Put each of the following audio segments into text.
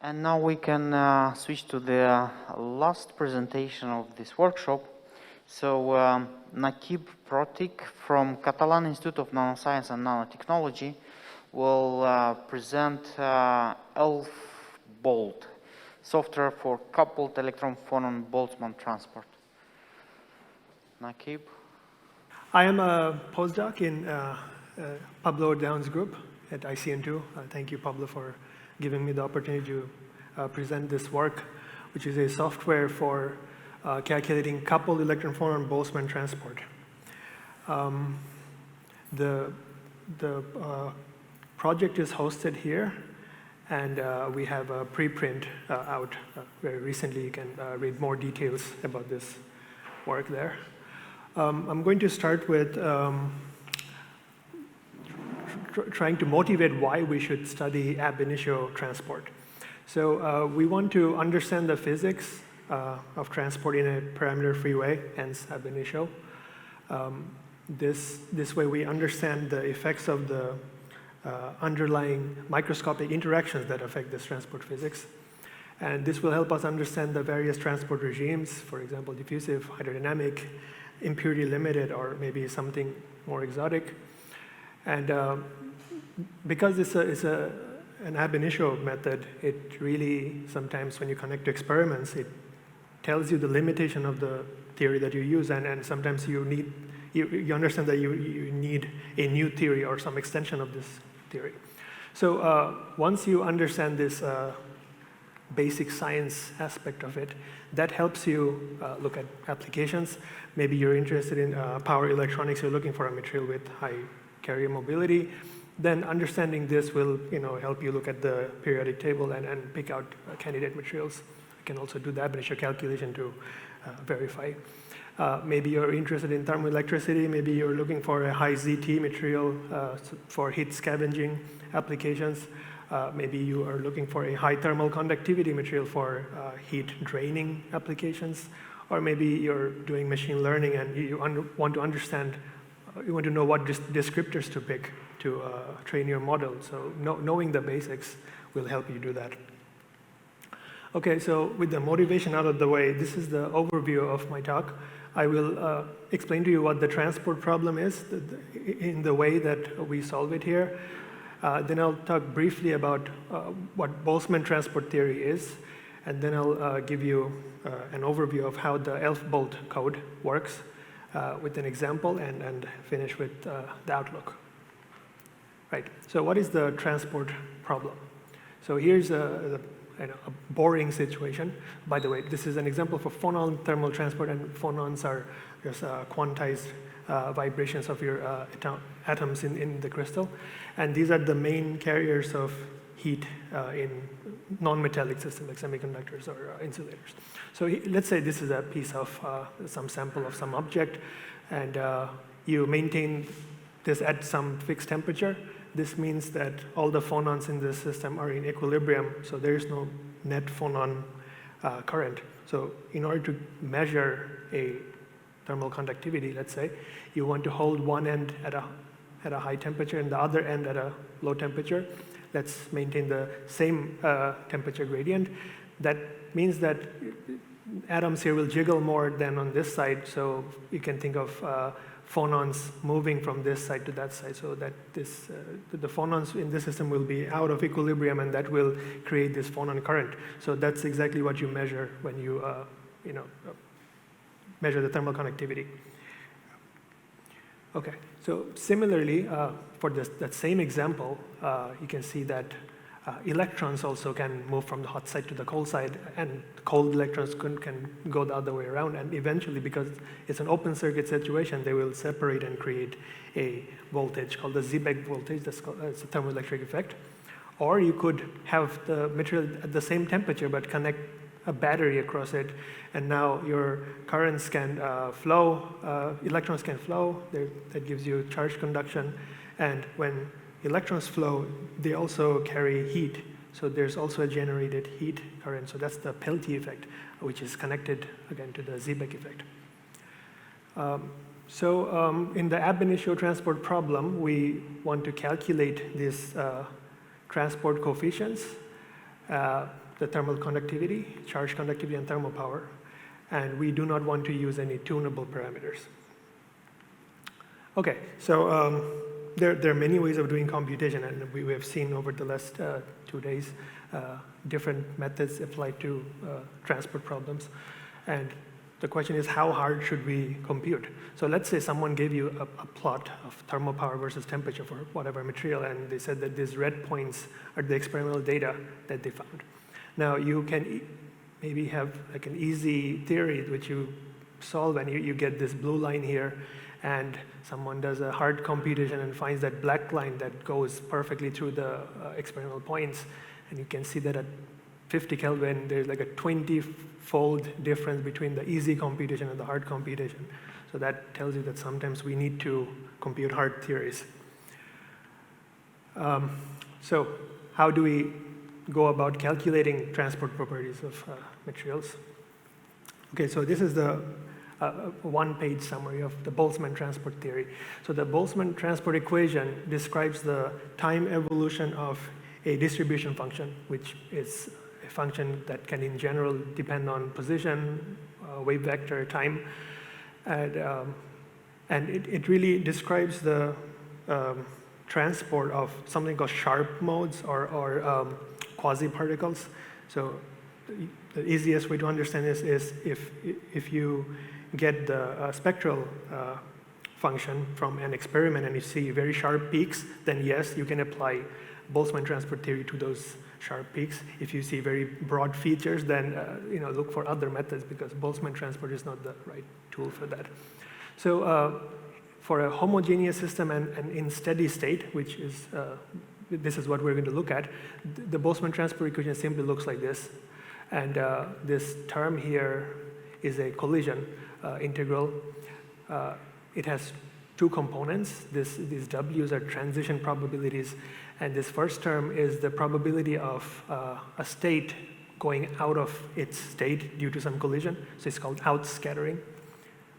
And now we can switch to the last presentation of this workshop. So Nakib Protik from Catalan Institute of Nanoscience and Nanotechnology will present ELPHBOLT, software for coupled electron-phonon Boltzmann transport. Nakib? I am a postdoc in Pablo Down's group at ICN2. Thank you, Pablo, for giving me the opportunity to present this work, which is a software for calculating coupled electron-phonon Boltzmann transport. The project is hosted here, and we have a preprint out very recently. You can read more details about this work there. I'm going to start with trying to motivate why we should study ab initio transport. So we want to understand the physics of transport in a parameter-free way, hence ab initio. This way we understand the effects of the underlying microscopic interactions that affect this transport physics. And this will help us understand the various transport regimes, for example, diffusive, hydrodynamic, impurity limited, or maybe something more exotic. And because it's an ab initio method, it really, sometimes when you connect to experiments, it tells you the limitation of the theory that you use, and sometimes you understand that you need a new theory or some extension of this theory. So once you understand this basic science aspect of it, that helps you look at applications. Maybe you're interested in power electronics, you're looking for a material with high carrier mobility. Then understanding this will help you look at the periodic table and pick out candidate materials. You can also do the ab initio calculation to verify. Maybe you're interested in thermoelectricity, maybe you're looking for a high ZT material for heat scavenging applications. Maybe you are looking for a high thermal conductivity material for heat draining applications. Or maybe you're doing machine learning and you want to understand, you want to know what descriptors to pick to train your model. So knowing the basics will help you do that. Okay, so with the motivation out of the way, this is the overview of my talk. I will explain to you what the transport problem is in the way that we solve it here. Then I'll talk briefly about what Boltzmann transport theory is, and then I'll give you an overview of how the ELPHBOLT code works with an example, and finish with the outlook. Right, so what is the transport problem? So here's a boring situation. By the way, this is an example for phonon thermal transport, and phonons are just quantized vibrations of your atoms in the crystal. And these are the main carriers of heat in non-metallic systems like semiconductors or insulators. So let's say this is a piece of some sample of some object, and you maintain this at some fixed temperature. This means that all the phonons in this system are in equilibrium, so there is no net phonon current. So in order to measure a thermal conductivity, let's say, you want to hold one end at a high temperature and the other end at a low temperature. Let's maintain the same temperature gradient. That means that atoms here will jiggle more than on this side, so you can think of phonons moving from this side to that side, so that the phonons in this system will be out of equilibrium, and that will create this phonon current. So that's exactly what you measure when you measure the thermal conductivity. Okay, so similarly, for that same example, you can see that electrons also can move from the hot side to the cold side, and cold electrons can go the other way around, and eventually, because it's an open circuit situation, they will separate and create a voltage called the Seebeck voltage. It's a thermoelectric effect. Or you could have the material at the same temperature but connect a battery across it, and now your currents can flow, electrons can flow. That gives you charge conduction, and when electrons flow, they also carry heat. So there's also a generated heat current. So that's the Peltier effect, which is connected again to the Seebeck effect. In the ab initio transport problem, we want to calculate these transport coefficients. the thermal conductivity, charge conductivity, and thermal power. And we do not want to use any tunable parameters. Okay, so there are many ways of doing computation, and we have seen over the last 2 days different methods applied to transport problems. And the question is, how hard should we compute? So let's say someone gave you a plot of thermal power versus temperature for whatever material, and they said that these red points are the experimental data that they found. Now you can maybe have like an easy theory which you solve, and you get this blue line here, and someone does a hard computation and finds that black line that goes perfectly through the experimental points, and you can see that at 50 Kelvin, there's like a 20-fold difference between the easy computation and the hard computation. So that tells you that sometimes we need to compute hard theories. So how do we go about calculating transport properties of materials? Okay, so this is the one-page summary of the Boltzmann transport theory. So the Boltzmann transport equation describes the time evolution of a distribution function, which is a function that can in general depend on position, wave vector, time, and it really describes the transport of something called sharp modes or quasi-particles. So the easiest way to understand this is if you get the spectral function from an experiment and you see very sharp peaks, then yes, you can apply Boltzmann transport theory to those sharp peaks. If you see very broad features, then look for other methods, because Boltzmann transport is not the right tool for that. So for a homogeneous system and in steady state, which is this is what we're going to look at, the Boltzmann transport equation simply looks like this. And this term here is a collision integral. It has two components. These W's are transition probabilities, and this first term is the probability of a state going out of its state due to some collision. So it's called outscattering.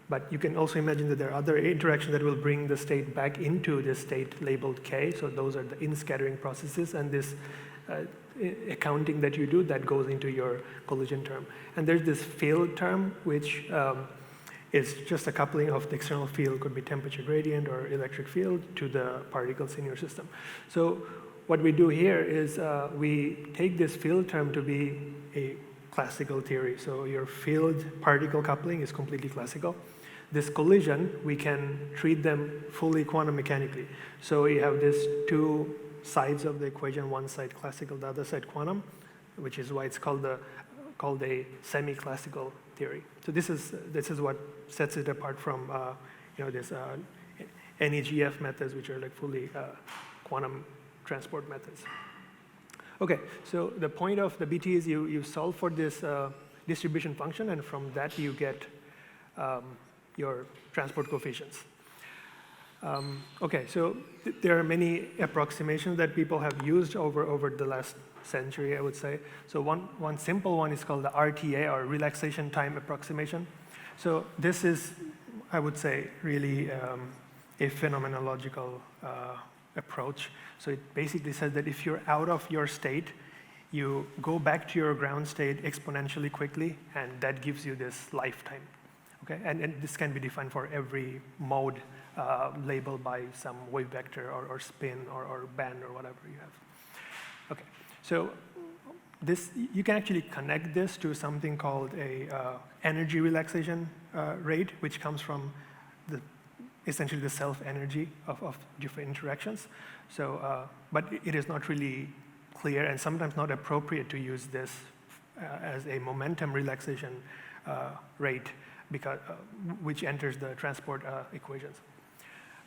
But you can also imagine that there are other interactions that will bring the state back into this state labeled K. So those are the inscattering processes, and this accounting that you do, that goes into your collision term. And there's this field term, which is just a coupling of the external field, could be temperature gradient or electric field, to the particles in your system. So what we do here is we take this field term to be a classical theory. So your field particle coupling is completely classical. This collision, we can treat them fully quantum mechanically. So you have these two sides of the equation, one side classical, the other side quantum, which is why it's called a semi-classical theory. So this is what sets it apart from this NEGF methods, which are like fully quantum transport methods. Okay, so the point of the BT is you solve for this distribution function, and from that you get your transport coefficients. Okay, so there are many approximations that people have used over the last century, I would say. So one simple one is called the RTA, or relaxation time approximation. So this is, I would say, really a phenomenological approach. So it basically says that if you're out of your state, you go back to your ground state exponentially quickly, and that gives you this lifetime. Okay, and this can be defined for every mode labeled by some wave vector or spin or band or whatever you have. Okay, so this, you can actually connect this to something called a energy relaxation rate, which comes from essentially the self-energy of different interactions. So, but it is not really clear and sometimes not appropriate to use this as a momentum relaxation rate, because which enters the transport equations.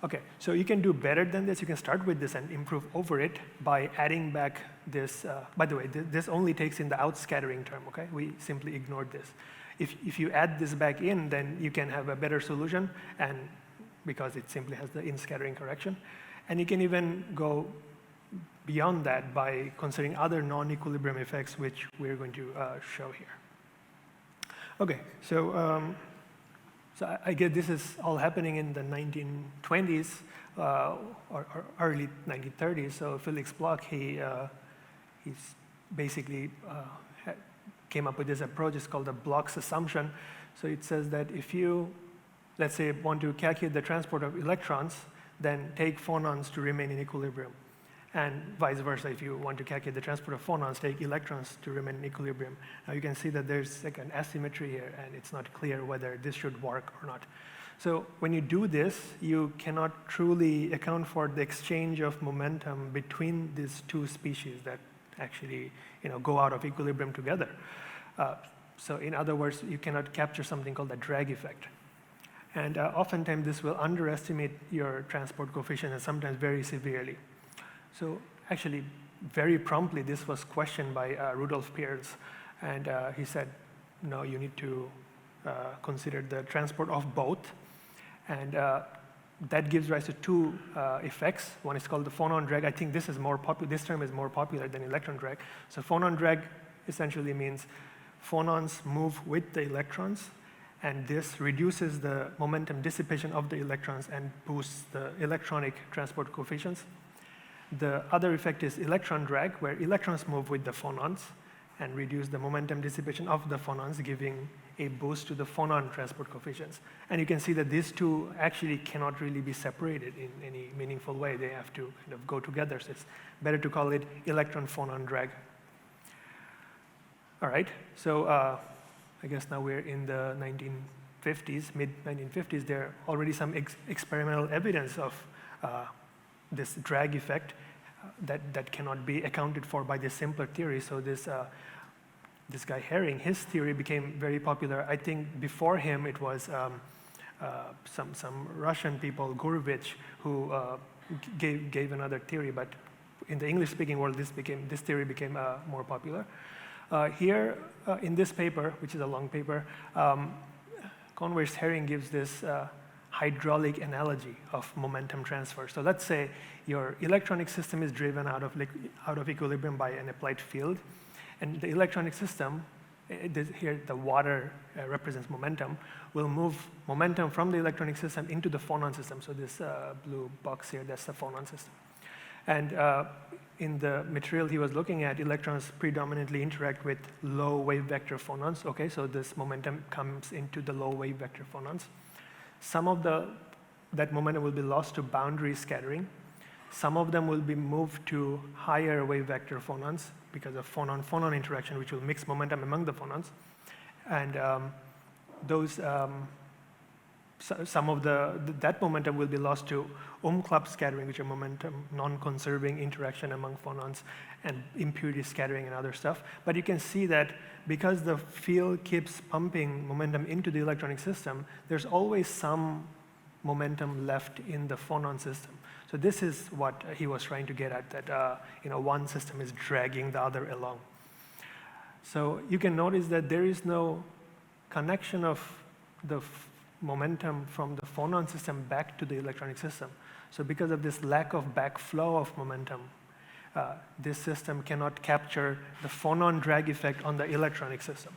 Okay, so you can do better than this. You can start with this and improve over it by adding back this. By the way, this only takes in the outscattering term, okay? We simply ignored this. If you add this back in, then you can have a better solution, and because it simply has the in-scattering correction. And you can even go beyond that by considering other non-equilibrium effects, which we're going to show here. Okay, so I guess this is all happening in the 1920s or early 1930s. So Felix Bloch, he's basically came up with this approach. It's called the Bloch's assumption. So it says that if you, let's say, want to calculate the transport of electrons, then take phonons to remain in equilibrium. And vice versa, if you want to calculate the transport of phonons, take electrons to remain in equilibrium. Now you can see that there's like an asymmetry here, and it's not clear whether this should work or not. So when you do this, you cannot truly account for the exchange of momentum between these two species that actually go out of equilibrium together. So in other words, you cannot capture something called the drag effect. And oftentimes this will underestimate your transport coefficient, and sometimes very severely. So actually, very promptly, this was questioned by Rudolf Peierls, and he said, no, you need to consider the transport of both. And that gives rise to two effects. One is called the phonon drag. I think this is more popular. This term is more popular than electron drag. So phonon drag essentially means phonons move with the electrons, and this reduces the momentum dissipation of the electrons and boosts the electronic transport coefficients. The other effect is electron drag, where electrons move with the phonons and reduce the momentum dissipation of the phonons, giving a boost to the phonon transport coefficients. And you can see that these two actually cannot really be separated in any meaningful way. They have to kind of go together. So it's better to call it electron-phonon drag. All right, so I guess now we're in the 1950s, mid-1950s. There are already some experimental evidence of this drag effect that cannot be accounted for by this simpler theory. So this guy Herring, his theory became very popular. I think before him it was some Russian people, Gurevich, who gave another theory. But in the English-speaking world, this theory became more popular. Here in this paper, which is a long paper, Converse Herring gives this hydraulic analogy of momentum transfer. So let's say your electronic system is driven out of equilibrium by an applied field, and the electronic system, here the water represents momentum, will move momentum from the electronic system into the phonon system. So this blue box here, that's the phonon system. And in the material he was looking at, electrons predominantly interact with low wave vector phonons. Okay, so this momentum comes into the low wave vector phonons. Some of that momentum will be lost to boundary scattering. Some of them will be moved to higher wave vector phonons because of phonon-phonon interaction, which will mix momentum among the phonons. And some of that momentum will be lost to Umklapp scattering, which are momentum non-conserving interaction among phonons, and impurity scattering and other stuff. But you can see that because the field keeps pumping momentum into the electronic system, there's always some momentum left in the phonon system. So this is what he was trying to get at, that one system is dragging the other along. So you can notice that there is no connection of the momentum from the phonon system back to the electronic system. So because of this lack of backflow of momentum, this system cannot capture the phonon drag effect on the electronic system.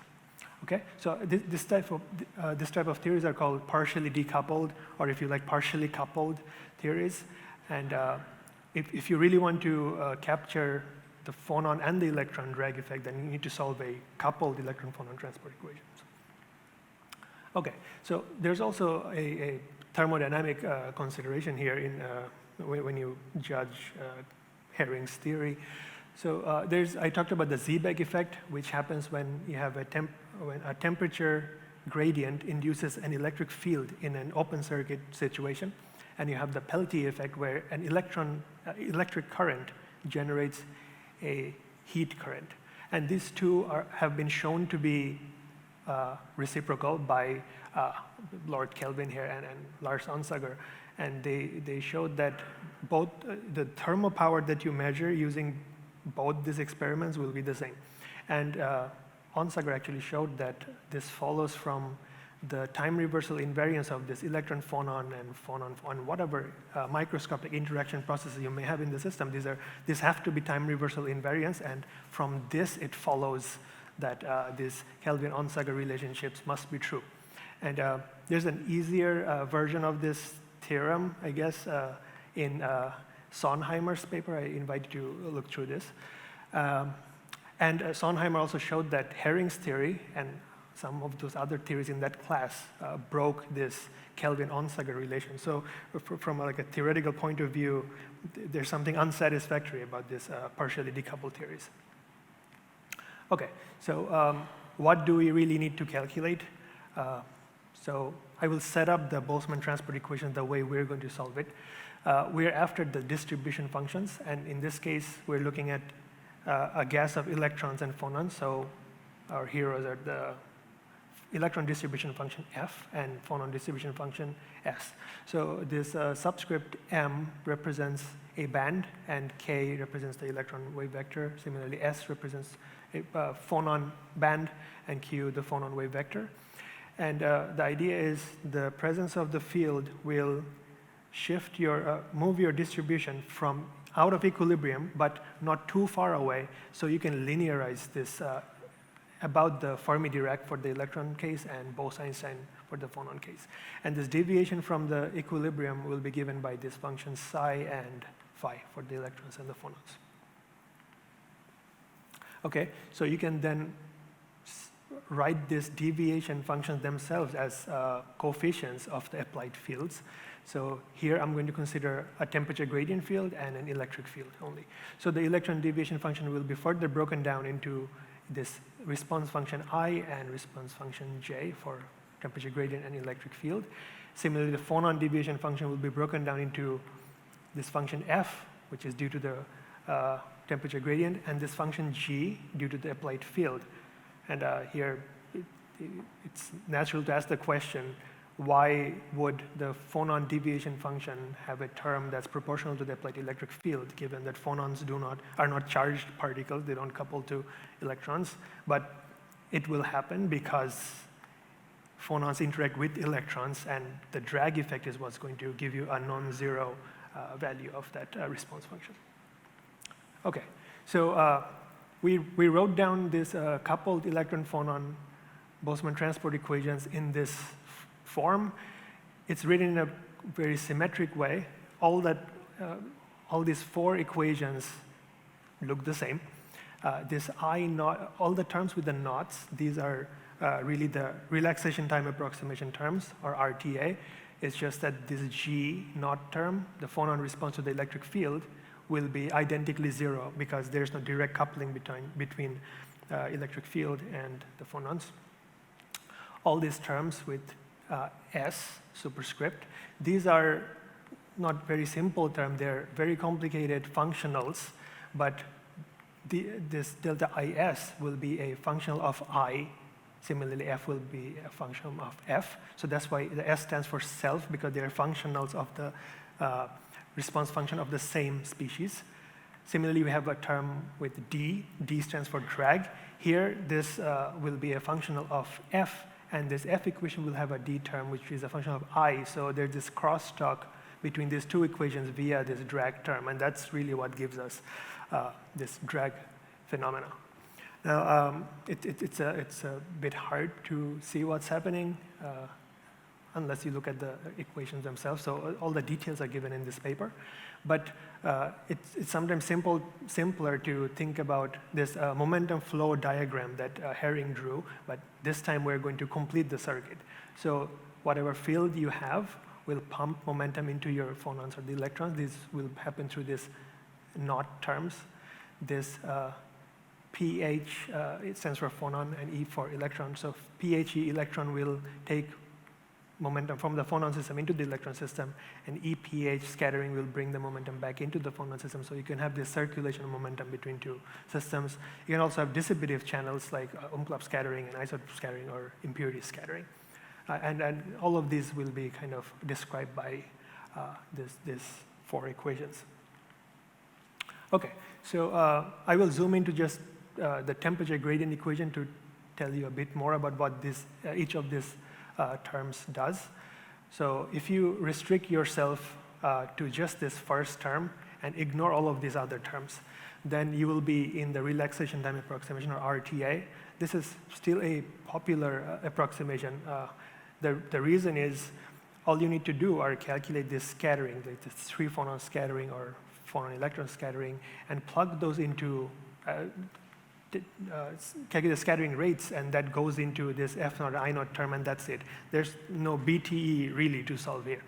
Okay, so this type of theories are called partially decoupled, or if you like, partially coupled theories. And if you really want to capture the phonon and the electron drag effect, then you need to solve a coupled electron-phonon transport equation. Okay, so there's also a thermodynamic consideration here when you judge Herring's theory. So I talked about the Seebeck effect, which happens when you have when a temperature gradient induces an electric field in an open circuit situation, and you have the Peltier effect, where an electric current generates a heat current. And these two have been shown to be reciprocal by Lord Kelvin here and Lars Onsager. And they showed that both the thermopower that you measure using both these experiments will be the same. And Onsager actually showed that this follows from the time reversal invariance of this electron-phonon and phonon whatever microscopic interaction processes you may have in the system. These have to be time reversal invariance, and from this it follows that these Kelvin-Onsager relationships must be true. And there's an easier version of this theorem, I guess, in Sonheimer's paper. I invite you to look through this. And Sondheimer also showed that Herring's theory and some of those other theories in that class broke this Kelvin-Onsager relation. So from like a theoretical point of view, there's something unsatisfactory about this partially decoupled theories. Okay, so what do we really need to calculate? So I will set up the Boltzmann transport equation the way we're going to solve it. We're after the distribution functions, and in this case, we're looking at a gas of electrons and phonons. So our heroes are the electron distribution function F and phonon distribution function S. So this subscript M represents a band, and K represents the electron wave vector. Similarly, S represents a phonon band, and Q the phonon wave vector. And the idea is the presence of the field will shift your, move your distribution from out of equilibrium, but not too far away, so you can linearize this about the Fermi-Dirac for the electron case and Bose-Einstein for the phonon case. And this deviation from the equilibrium will be given by this function psi and phi for the electrons and the phonons. Okay, so you can then write these deviation functions themselves as coefficients of the applied fields. So here I'm going to consider a temperature gradient field and an electric field only. So the electron deviation function will be further broken down into this response function I and response function J for temperature gradient and electric field. Similarly, the phonon deviation function will be broken down into this function F, which is due to the temperature gradient, and this function G due to the applied field. And here, it's natural to ask the question, why would the phonon deviation function have a term that's proportional to the applied electric field, given that phonons are not charged particles, they don't couple to electrons? But it will happen because phonons interact with electrons, and the drag effect is what's going to give you a non-zero value of that response function. Okay, so we wrote down this coupled electron-phonon Boltzmann transport equations in this form. It's written in a very symmetric way. All these four equations look the same. This I naught, all the terms with the knots, these are really the relaxation time approximation terms, or RTA. It's just that this G naught term, the phonon response to the electric field, will be identically zero because there's no direct coupling between electric field and the phonons. All these terms with S superscript, these are not very simple terms, they're very complicated functionals, but this delta IS will be a functional of I. Similarly, F will be a function of F. So that's why the S stands for self, because they are functionals of the response function of the same species. Similarly, we have a term with D. D stands for drag. Here, this will be a functional of F, and this F equation will have a D term, which is a function of I. So there's this crosstalk between these two equations via this drag term, and that's really what gives us this drag phenomena. Now, it's a bit hard to see what's happening unless you look at the equations themselves. So all the details are given in this paper. But it's sometimes simpler to think about this momentum flow diagram that Herring drew, but this time we're going to complete the circuit. So whatever field you have will pump momentum into your phonons or the electrons. This will happen through this naught terms. This PH, it stands for phonon, and E for electron. So PHE electron will take momentum from the phonon system into the electron system, and EPH scattering will bring the momentum back into the phonon system. So you can have this circulation of momentum between two systems. You can also have dissipative channels like Umklapp scattering and isotope scattering or impurity scattering. And all of these will be kind of described by these four equations. Okay, so I will zoom into just the temperature gradient equation to tell you a bit more about what each of these terms does. So if you restrict yourself to just this first term and ignore all of these other terms, then you will be in the relaxation time approximation, or RTA. This is still a popular approximation. The reason is all you need to do are calculate this scattering, like this 3 phonon scattering or phonon electron scattering, and plug those into calculate the scattering rates, and that goes into this F naught I naught term, and that's it. There's no BTE really to solve here.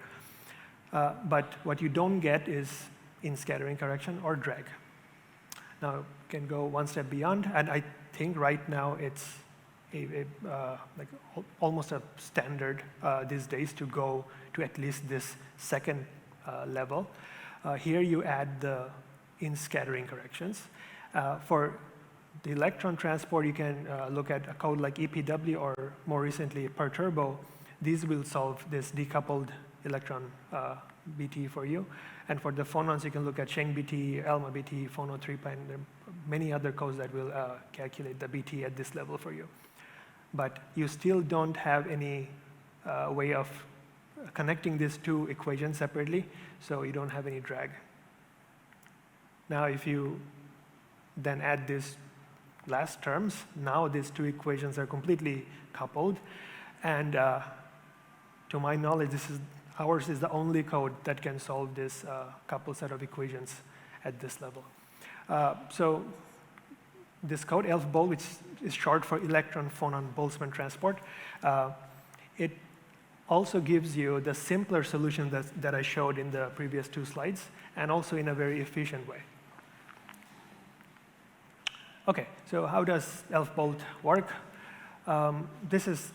But what you don't get is in scattering correction or drag. Now, you can go one step beyond, and I think right now it's like almost a standard these days to go to at least this second level. Here you add the in scattering corrections. For the electron transport, you can look at a code like EPW or more recently Perturbo. These will solve this decoupled electron BT for you. And for the phonons, you can look at Cheng BT, Elma BT, Phono 3 and there are many other codes that will calculate the BT at this level for you. But you still don't have any way of connecting these two equations separately, so you don't have any drag. Now, if you then add these last terms, now these two equations are completely coupled. And to my knowledge, ours is the only code that can solve this coupled set of equations at this level. So this code, ELPHBOLT, which is short for electron-phonon Boltzmann transport, it also gives you the simpler solution that I showed in the previous two slides, and also in a very efficient way. Okay, so how does ELPHBOLT work? This is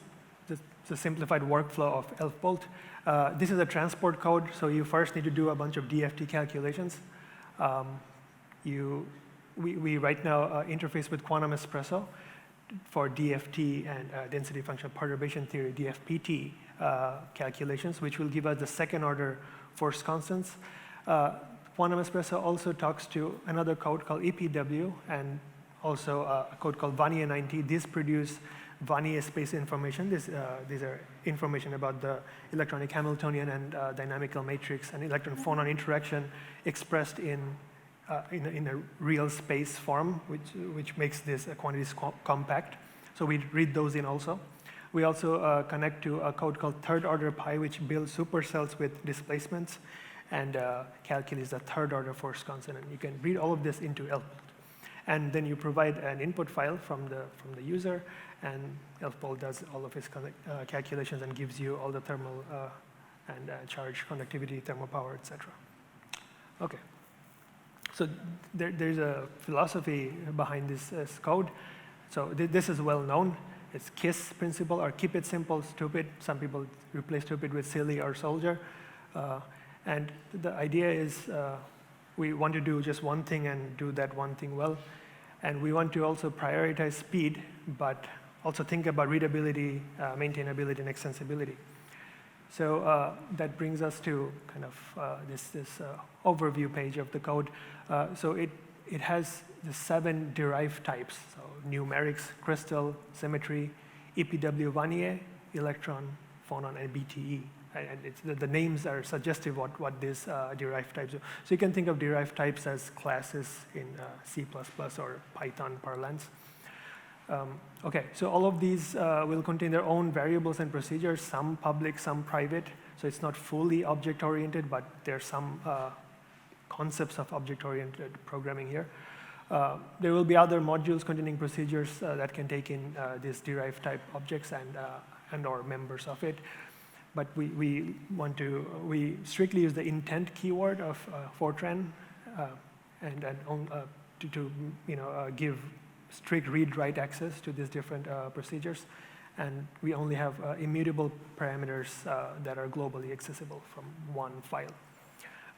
the simplified workflow of ELPHBOLT. This is a transport code, so you first need to do a bunch of DFT calculations. We right now interface with Quantum Espresso for DFT and density function perturbation theory, DFPT calculations, which will give us the second order force constants. Quantum Espresso also talks to another code called EPW and also a code called Vannier 90. These produce Vannier space information. These are information about the electronic Hamiltonian and dynamical matrix and electron-phonon interaction expressed in a real space form, which makes these quantities compact. So we read those in also. We also connect to a code called third order pi, which builds supercells with displacements and calculates the third order force constant. And you can read all of this into ELPHBOLT. And then you provide an input file from the user, and ELPHBOLT does all of its calculations and gives you all the thermal and charge conductivity, thermopower, etc. Okay. So there's a philosophy behind this code. So this is well known. It's KISS principle, or keep it simple, stupid. Some people replace stupid with silly or soldier. And the idea is we want to do just one thing and do that one thing well. And we want to also prioritize speed, but also think about readability, maintainability, and extensibility. So that brings us to kind of this overview page of the code. So it has the 7 derived types, so numerics, crystal, symmetry, EPW, Vannier, electron, phonon, and BTE. And the names are suggestive of what these derived types are. So you can think of derived types as classes in C++ or Python parlance. Okay, so all of these will contain their own variables and procedures, some public, some private. So it's not fully object-oriented, but there's some concepts of object-oriented programming here. There will be other modules containing procedures that can take in these derived type objects and or members of it. But we strictly use the intent keyword of Fortran to give strict read-write access to these different procedures. And we only have immutable parameters that are globally accessible from one file.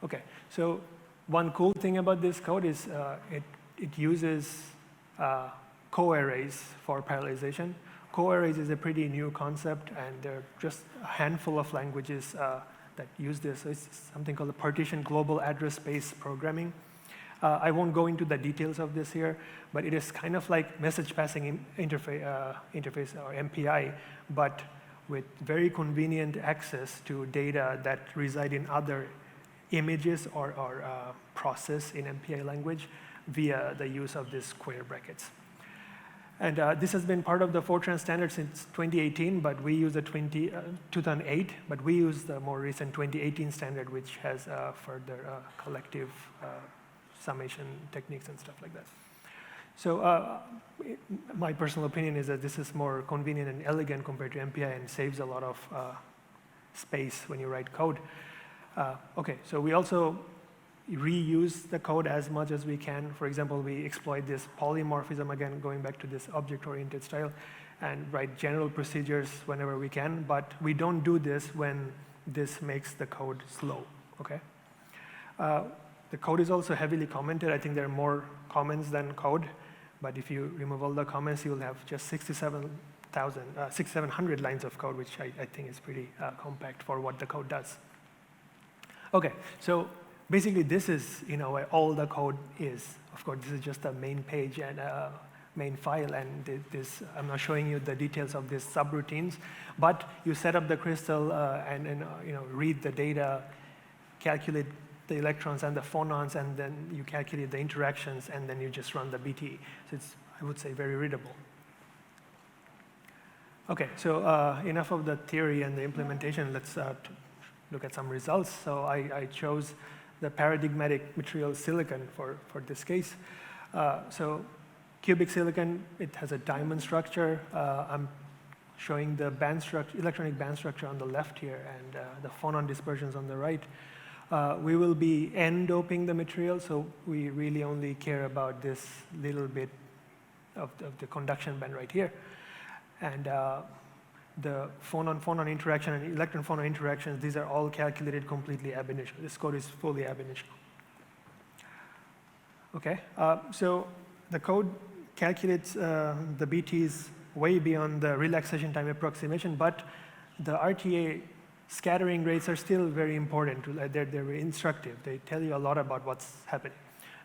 Okay, so one cool thing about this code is it uses coarrays for parallelization. Coarrays is a pretty new concept, and there are just a handful of languages that use this. So it's something called the partition global address space programming. I won't go into the details of this here, but it is kind of like message passing interface or MPI, but with very convenient access to data that reside in other images or process in MPI language via the use of these square brackets. And this has been part of the Fortran standard since 2018, but we use the 2008, but we use the more recent 2018 standard, which has further collective summation techniques and stuff like that. So my personal opinion is that this is more convenient and elegant compared to MPI and saves a lot of space when you write code. Okay, so we also reuse the code as much as we can. For example, we exploit this polymorphism, again, going back to this object-oriented style, and write general procedures whenever we can, but we don't do this when this makes the code slow, okay? The code is also heavily commented. I think there are more comments than code, but if you remove all the comments, you will have just 6,700 lines of code, which I think is pretty compact for what the code does. Okay, so basically this is, you know, where all the code is. Of course, this is just the main page and main file, and this, I'm not showing you the details of these subroutines, but you set up the crystal and you know, read the data, calculate the electrons and the phonons, and then you calculate the interactions, and then you just run the BTE. So it's, I would say, very readable. Okay, so enough of the theory and the implementation. Let's look at some results. So I chose the paradigmatic material silicon for this case. So cubic silicon, it has a diamond structure. I'm showing the band structure, electronic band structure on the left here, and the phonon dispersions on the right. We will be n-doping the material, so we really only care about this little bit of the conduction band right here. And the phonon-phonon interaction and electron-phonon interactions, these are all calculated completely ab initio. This code is fully ab initio. Okay, so the code calculates the BTs way beyond the relaxation time approximation, but the RTA scattering rates are still very important. They're very instructive. They tell you a lot about what's happening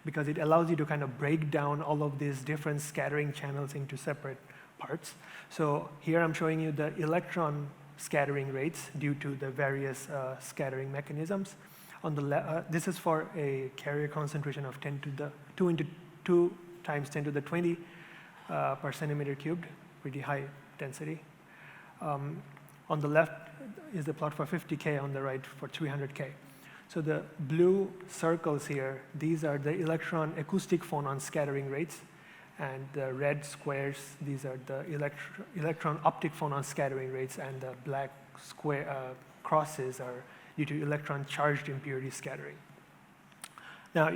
because it allows you to kind of break down all of these different scattering channels into separate parts. So here I'm showing you the electron scattering rates due to the various scattering mechanisms. On the this is for a carrier concentration of 10 to the 2 into 2 times 10 to the 20 per centimeter cubed, pretty high density. On the left is the plot for 50K, on the right for 300K. So the blue circles here, these are the electron acoustic phonon scattering rates, and the red squares, these are the electron optic phonon scattering rates, and the black square crosses are due to electron charged impurity scattering. Now,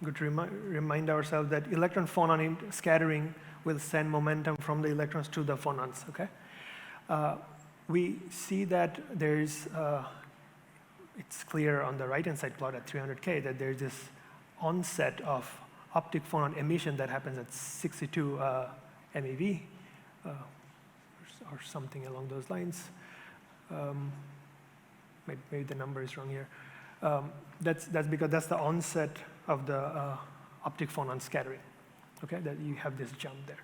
good to remind ourselves that electron phonon scattering will send momentum from the electrons to the phonons, okay? We see that there's, it's clear on the right-hand side plot at 300K that there's this onset of optic phonon emission that happens at 62 MeV, or something along those lines. Maybe the number is wrong here. That's because that's the onset of the optic phonon scattering, okay? That you have this jump there.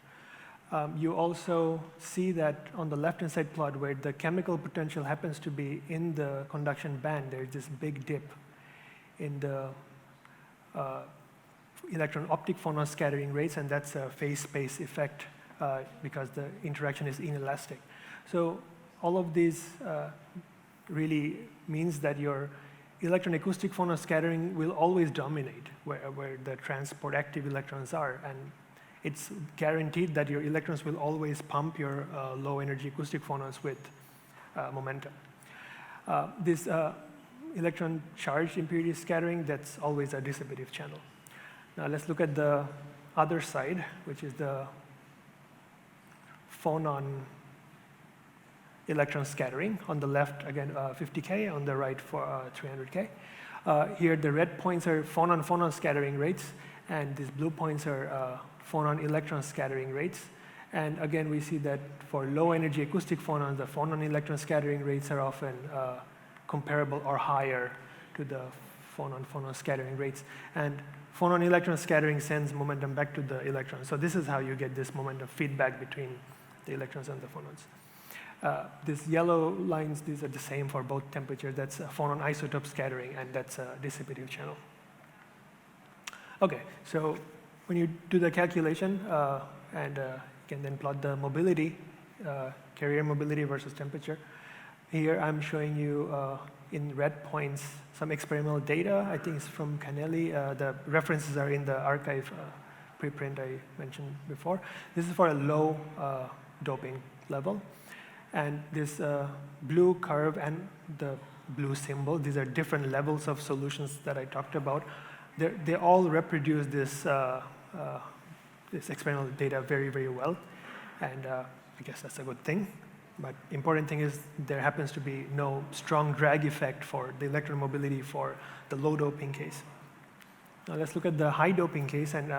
You also see that on the left-hand side plot where the chemical potential happens to be in the conduction band, there's this big dip in the electron optic phonon scattering rates, and that's a phase space effect because the interaction is inelastic. So all of these really means that your electron acoustic phonon scattering will always dominate where the transport active electrons are, and it's guaranteed that your electrons will always pump your low energy acoustic phonons with momentum. This electron charged impurity scattering, that's always a dissipative channel. Now let's look at the other side, which is the phonon electron scattering. On the left, again, 50K, on the right for 300K. Here the red points are phonon-phonon scattering rates, and these blue points are phonon electron scattering rates. And again, we see that for low energy acoustic phonons, the phonon electron scattering rates are often comparable or higher to the phonon-phonon scattering rates. And phonon electron scattering sends momentum back to the electrons. So this is how you get this momentum feedback between the electrons and the phonons. These yellow lines, these are the same for both temperatures. That's a phonon isotope scattering, and that's a dissipative channel. Okay, so when you do the calculation and you can then plot the mobility, carrier mobility versus temperature. Here I'm showing you in red points some experimental data. I think it's from Canelli. The references are in the archive preprint I mentioned before. This is for a low doping level. And this blue curve and the blue symbol, these are different levels of solutions that I talked about. They all reproduce this, this experimental data very, very well. And I guess that's a good thing. But important thing is there happens to be no strong drag effect for the electron mobility for the low doping case. Now let's look at the high doping case, and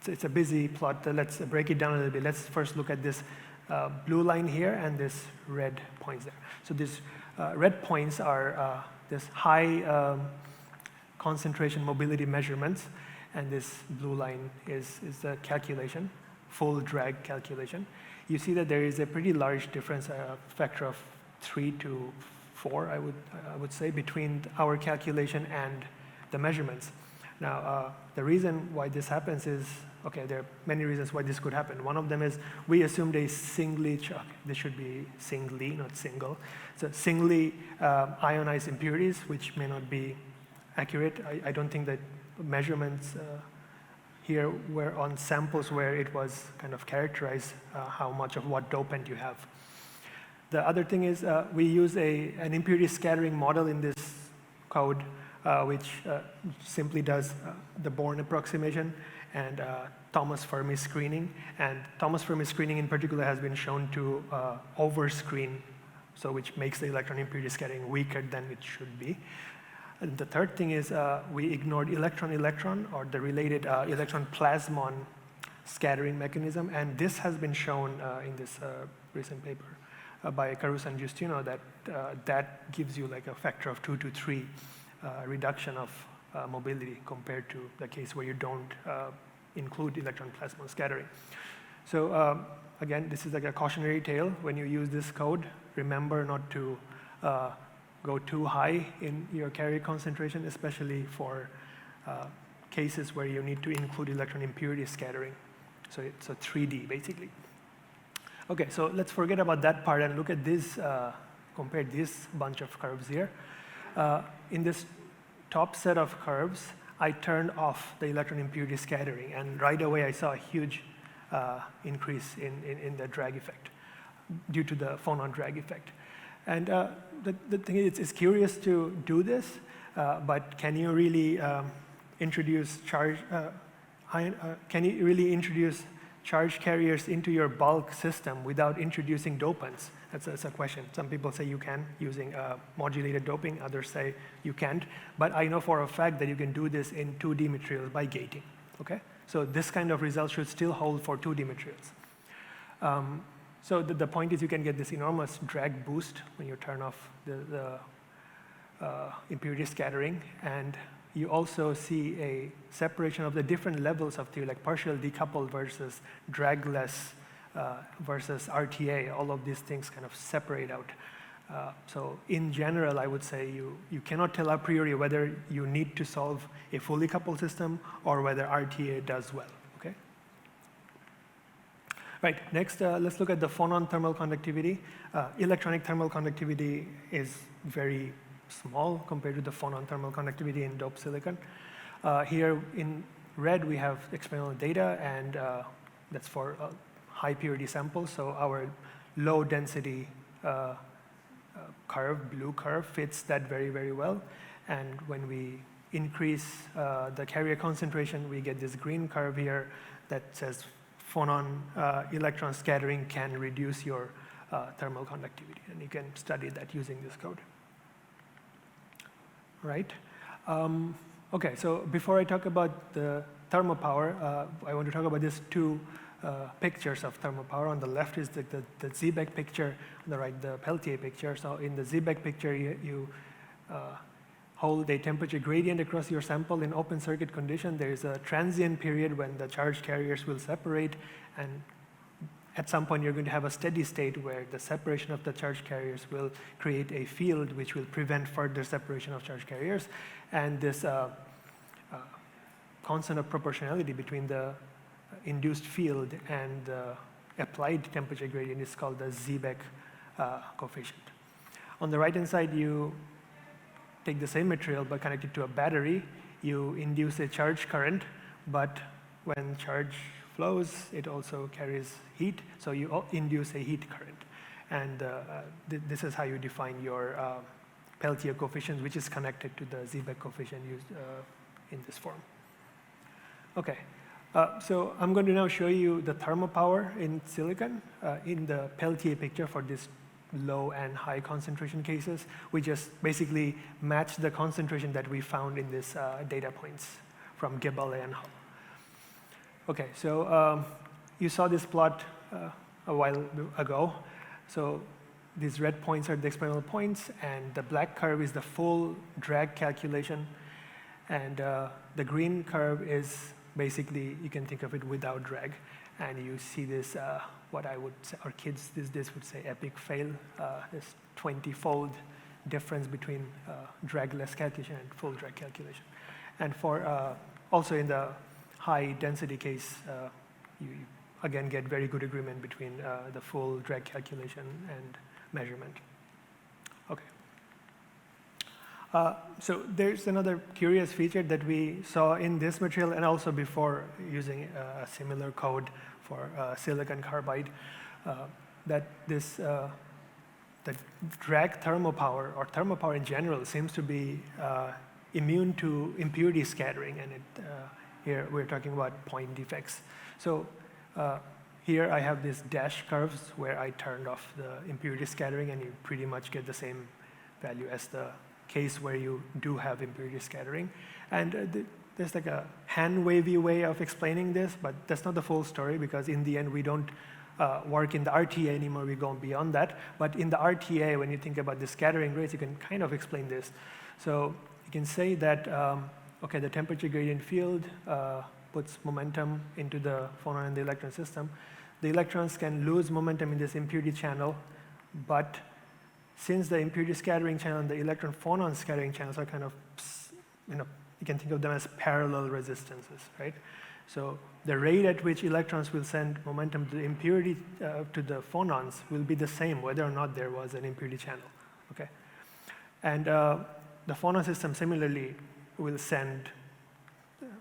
it's a busy plot. Let's break it down a little bit. Let's first look at this blue line here and this red points there. So these red points are this high concentration mobility measurements, and this blue line is the calculation, full drag calculation. You see that there is a pretty large difference, a factor of 3 to 4, I would say, between our calculation and the measurements. Now, the reason why this happens is, okay, there are many reasons why this could happen. One of them is we assumed a singly, this should be singly, not single. So singly ionized impurities, which may not be accurate. I don't think that measurements here were on samples where it was kind of characterized how much of what dopant you have. The other thing is we use an impurity scattering model in this code, which simply does the Born approximation and Thomas Fermi screening. And Thomas Fermi screening in particular has been shown to over-screen, so which makes the electron impurity scattering weaker than it should be. And the third thing is we ignored electron-electron or the related electron-plasmon scattering mechanism. And this has been shown in this recent paper by Caruso and Justino that that gives you like a factor of 2 to 3 reduction of mobility compared to the case where you don't include electron-plasmon scattering. So again, this is like a cautionary tale. When you use this code, remember not to go too high in your carrier concentration, especially for cases where you need to include electron impurity scattering. So it's a 3D, basically. Okay, so let's forget about that part and look at this, compare this bunch of curves here. In this top set of curves, I turned off the electron impurity scattering, and right away I saw a huge increase in the drag effect due to the phonon drag effect. And the thing is, it's curious to do this, but can you really introduce charge? Can you really introduce charge carriers into your bulk system without introducing dopants? That's a question. Some people say you can using modulated doping. Others say you can't. But I know for a fact that you can do this in 2D materials by gating. Okay? So this kind of result should still hold for 2D materials. So the point is you can get this enormous drag boost when you turn off the impurity scattering, and you also see a separation of the different levels of theory, like partial decoupled versus dragless versus RTA. All of these things kind of separate out. So in general, I would say you cannot tell a priori whether you need to solve a fully coupled system or whether RTA does well. Right, next let's look at the phonon thermal conductivity. Electronic thermal conductivity is very small compared to the phonon thermal conductivity in doped silicon. Here in red we have experimental data, and that's for high purity samples. So our low density curve, blue curve, fits that very, very well. And when we increase the carrier concentration, we get this green curve here that says phonon electron scattering can reduce your thermal conductivity, and you can study that using this code. Right? Okay, so before I talk about the Thermopower, I want to talk about these two pictures of Thermopower. On the left is the Seebeck picture, on the right the Peltier picture. So in the Seebeck picture, you hold a temperature gradient across your sample in open circuit condition. There is a transient period when the charge carriers will separate, and at some point you're going to have a steady state where the separation of the charge carriers will create a field which will prevent further separation of charge carriers. And this constant of proportionality between the induced field and the applied temperature gradient is called the Seebeck coefficient. On the right-hand side, you take the same material but connect it to a battery. You induce a charge current, but when charge flows, it also carries heat, so you induce a heat current. And this is how you define your Peltier coefficient, which is connected to the Seebeck coefficient used in this form. Okay, so I'm going to now show you the thermopower in silicon in the Peltier picture for this low and high concentration cases. We just basically match the concentration that we found in these data points from Gebale and Hall. Okay, so you saw this plot a while ago. So these red points are the experimental points, and the black curve is the full drag calculation, and the green curve is basically, you can think of it without drag, and you see this, what I would say, or kids these days would say epic fail, this 20-fold difference between dragless calculation and full drag calculation. And for also in the high density case, you again get very good agreement between the full drag calculation and measurement. Okay. So there's another curious feature that we saw in this material and also before using a similar code for silicon carbide, that this the drag thermopower or thermopower in general seems to be immune to impurity scattering, and here we're talking about point defects. So here I have these dash curves where I turned off the impurity scattering, and you pretty much get the same value as the case where you do have impurity scattering. And there's like a hand-wavy way of explaining this, but that's not the full story, because in the end we don't work in the RTA anymore, we go beyond that. But in the RTA, when you think about the scattering rates, you can kind of explain this. So you can say that, okay, the temperature gradient field puts momentum into the phonon and the electron system. The electrons can lose momentum in this impurity channel, but since the impurity scattering channel and the electron-phonon scattering channels are kind of, you can think of them as parallel resistances, right? So the rate at which electrons will send momentum to the impurity, to the phonons will be the same whether or not there was an impurity channel, okay? And the phonon system similarly will send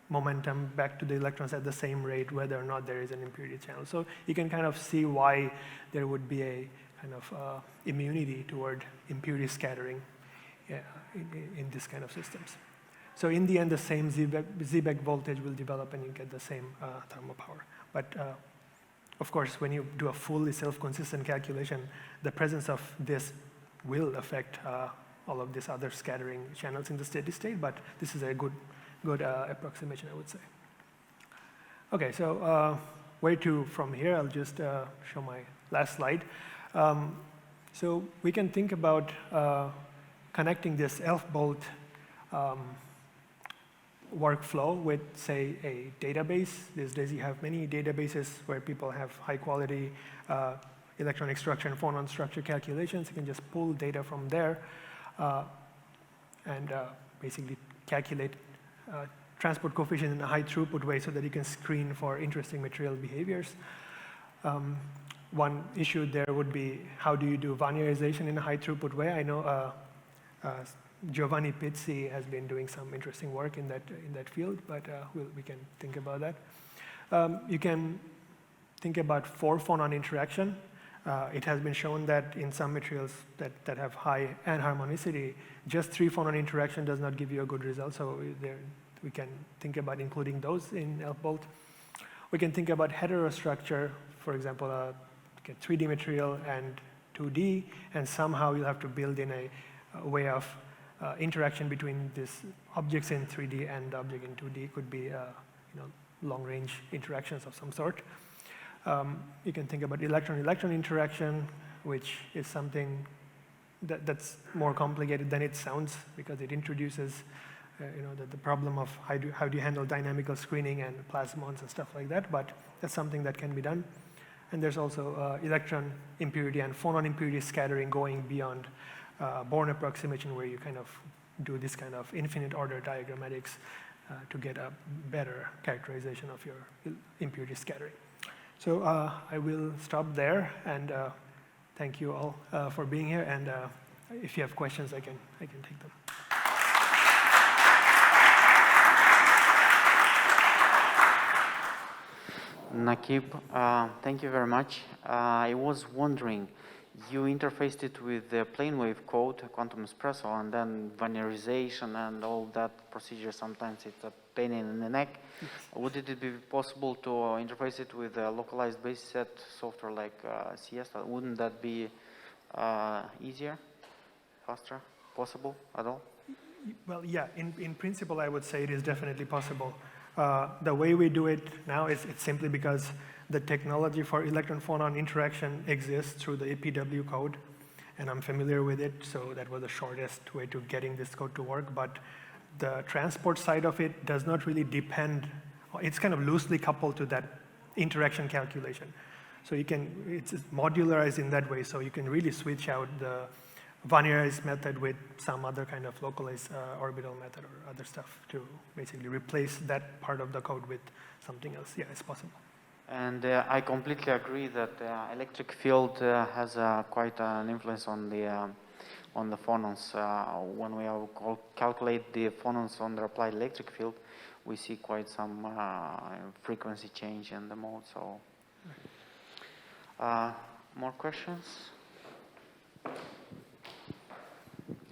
momentum back to the electrons at the same rate whether or not there is an impurity channel. So you can kind of see why there would be a kind of immunity toward impurity scattering in this kind of systems. So in the end, the same Seebeck voltage will develop and you get the same thermopower. But of course, when you do a fully self-consistent calculation, the presence of this will affect all of these other scattering channels in the steady state, but this is a good approximation, I would say. Okay, so where to from here? I'll just show my last slide. So we can think about connecting this ELPHBOLT workflow with, say, a database. These days you have many databases where people have high quality electronic structure and phonon structure calculations. You can just pull data from there and basically calculate transport coefficient in a high throughput way so that you can screen for interesting material behaviors. One issue there would be, how do you do Vannierization in a high throughput way? I know Giovanni Pizzi has been doing some interesting work in that field, but we can think about that. You can think about 4-phonon interaction. It has been shown that in some materials that have high anharmonicity, just 3-phonon interaction does not give you a good result. So we can think about including those in ELPHBOLT. We can think about heterostructure, for example, a 3D material and 2D, and somehow you'll have to build in a way of interaction between these objects in 3D and object in 2D. Could be long-range interactions of some sort. You can think about electron-electron interaction, which is something that's more complicated than it sounds, because it introduces the problem of how do you handle dynamical screening and plasmons and stuff like that, but that's something that can be done. And there's also electron impurity and phonon impurity scattering going beyond Born approximation, where you kind of do this kind of infinite order diagrammatics to get a better characterization of your impurity scattering. So I will stop there, and thank you all for being here, and if you have questions, I can take them. Nakib, thank you very much. I was wondering, you interfaced it with the plane wave code, quantum espresso, and then linearization and all that procedure. Sometimes it's a pain in the neck. Yes. Would it be possible to interface it with a localized basis set software like Siesta? Wouldn't that be easier, faster, possible at all? Well, yeah, in principle, I would say it is definitely possible. The way we do it now is it's simply because the technology for electron-phonon interaction exists through the EPW code, and I'm familiar with it, so that was the shortest way to getting this code to work. But the transport side of it does not really depend. It's kind of loosely coupled to that interaction calculation. So it's modularized in that way, so you can really switch out the linearized method with some other kind of localized orbital method or other stuff to basically replace that part of the code with something else. Yeah, it's possible. And I completely agree that electric field has quite an influence on the phonons. When we calculate the phonons on the applied electric field, we see quite some frequency change in the mode. So, more questions?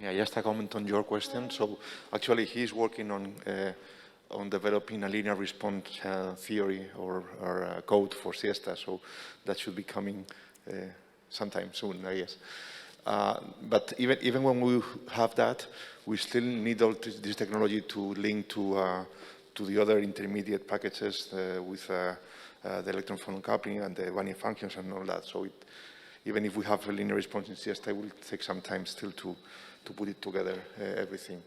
Yeah, just a comment on your question. So actually, he's working on developing a linear response theory or code for Siesta. So that should be coming sometime soon, I guess. But even when we have that, we still need all this technology to link to the other intermediate packages with the electron-phonon coupling and the Wannier functions and all that. So even if we have a linear response in Siesta, it will take some time still to put it together, everything.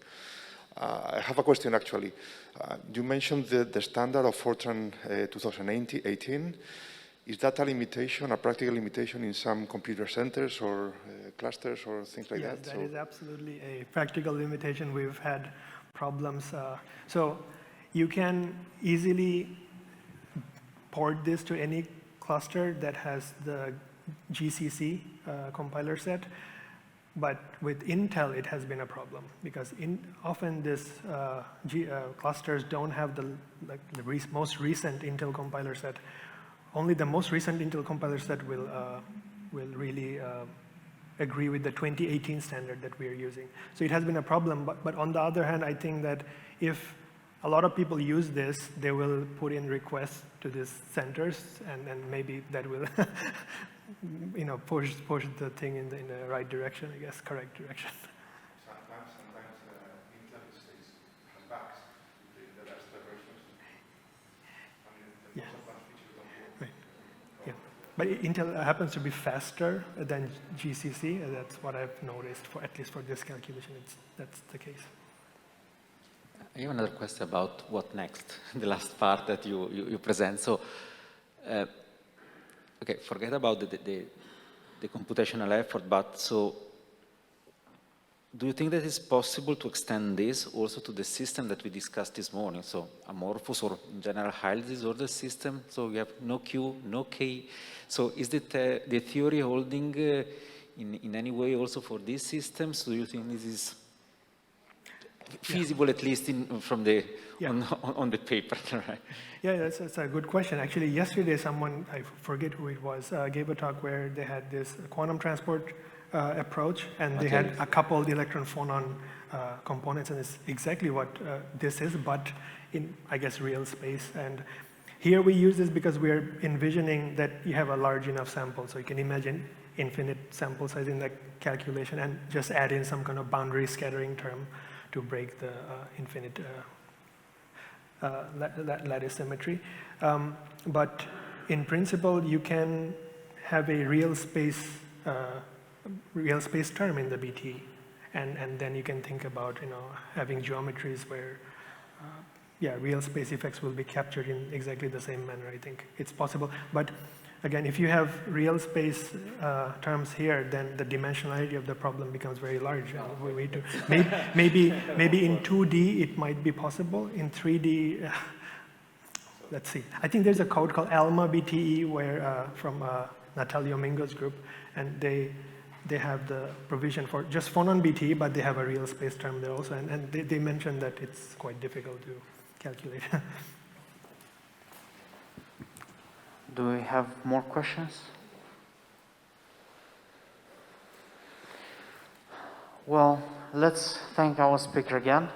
I have a question, actually. You mentioned the standard of Fortran 2018. Is that a limitation, a practical limitation in some computer centers or clusters or things like that? Yes, that is absolutely a practical limitation. We've had problems. So you can easily port this to any cluster that has the GCC compiler set. But with Intel, it has been a problem because often this clusters don't have the most recent Intel compiler set. Only the most recent Intel compiler set will really agree with the 2018 standard that we are using. So it has been a problem. But on the other hand, I think that if a lot of people use this, they will put in requests to these centers, and maybe that will push the thing in the right direction, I guess, correct direction. Sometimes Intel has bugs in the last versions. I mean, the most advanced features don't work. Right. Yeah. But Intel happens to be faster than GCC, and that's what I've noticed, at least for this calculation, that's the case. I have another question about what next, the last part that you present. So, okay, forget about the computational effort, but so do you think that it's possible to extend this also to the system that we discussed this morning? So amorphous or in general highly disordered system, so we have no Q, no K. So is the theory holding in any way also for these systems? Do you think this is feasible, at least from the on the paper? Right? Yeah, that's a good question. Actually, yesterday someone, I forget who it was, gave a talk where they had this quantum transport approach, and they had a coupled electron-phonon components, and it's exactly what this is, but in, I guess, real space. And here we use this because we're envisioning that you have a large enough sample, so you can imagine infinite sample size in the calculation and just add in some kind of boundary scattering term to break the infinite lattice symmetry. But in principle, you can have a real space term in the BT, and then you can think about having geometries where real space effects will be captured in exactly the same manner. I think it's possible, but again, if you have real space terms here, then the dimensionality of the problem becomes very large. Maybe in 2D it might be possible. In 3D, let's see. I think there's a code called ALMA BTE where from Natalio Mingo's group, and they have the provision for just phonon BTE, but they have a real space term there also, and they mentioned that it's quite difficult to calculate. Do we have more questions? Well, let's thank our speaker again.